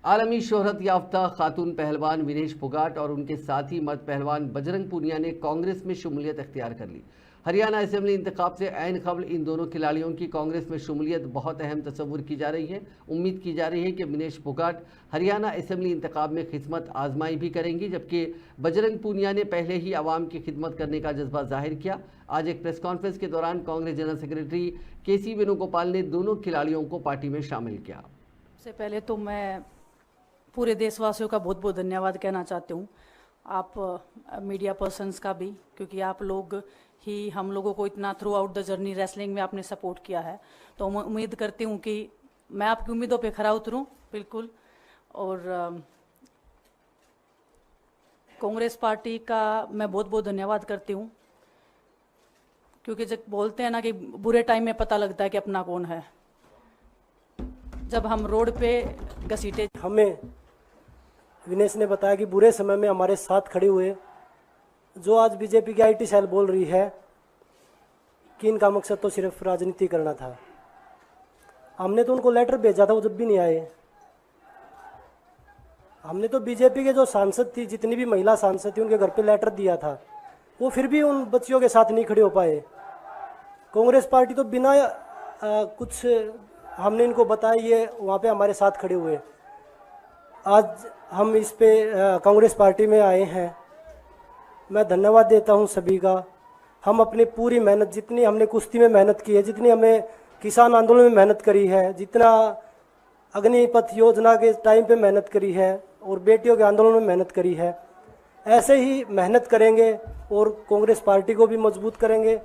आलमी शोहरत याफ्ता खातून पहलवान विनेश फोगाट और उनके साथी मर्द पहलवान बजरंग पूनिया ने कांग्रेस में शमूलियत अख्तियार कर ली। हरियाणा असेंबली इंतखाब से ऐन कबल इन दोनों खिलाड़ियों की कांग्रेस में शमूलियत बहुत अहम तस्वुर की जा रही है। उम्मीद की जा रही है कि विनेश फोगाट हरियाणा असेंबली इंतखाब में खिदमत आजमाई भी करेंगी, जबकि बजरंग पूनिया ने पहले ही आवाम की खिदमत करने का जज्बा जाहिर किया। आज एक प्रेस कॉन्फ्रेंस के दौरान कांग्रेस जनरल सेक्रेटरी केसी वेणुगोपाल ने दोनों खिलाड़ियों को पार्टी में शामिल किया। सबसे पहले तो मैं पूरे देशवासियों का बहुत बहुत धन्यवाद कहना चाहती हूँ, आप मीडिया पर्सन्स का भी, क्योंकि आप लोग ही हम लोगों को इतना through out the journey wrestling में आपने सपोर्ट किया है। तो मैं उम्मीद करती हूँ कि मैं आपकी उम्मीदों पे खरा उतरूँ बिल्कुल। और कांग्रेस पार्टी का मैं बहुत बहुत धन्यवाद करती हूँ, क्योंकि जब बोलते हैं ना कि बुरे टाइम में पता लगता है कि अपना कौन है। जब हम रोड पे घसीटे, हमें विनेश ने बताया कि बुरे समय में हमारे साथ खड़े हुए, जो आज बीजेपी की आईटी सेल बोल रही है कि इनका मकसद तो सिर्फ राजनीति करना था। हमने तो उनको लेटर भेजा था, वो जब भी नहीं आए। हमने तो बीजेपी के जो सांसद थी, जितनी भी महिला सांसद थी, उनके घर पे लेटर दिया था, वो फिर भी उन बच्चियों के साथ नहीं खड़े हो पाए। कांग्रेस पार्टी तो बिना कुछ हमने इनको बताया, ये वहाँ पे हमारे साथ खड़े हुए। आज हम इस पे कांग्रेस पार्टी में आए हैं। मैं धन्यवाद देता हूं सभी का। हम अपनी पूरी मेहनत, जितनी हमने कुश्ती में मेहनत की है, जितनी हमें किसान आंदोलन में मेहनत करी है, जितना अग्निपथ योजना के टाइम पे मेहनत करी है और बेटियों के आंदोलन में मेहनत करी है, ऐसे ही मेहनत करेंगे और कांग्रेस पार्टी को भी मजबूत करेंगे।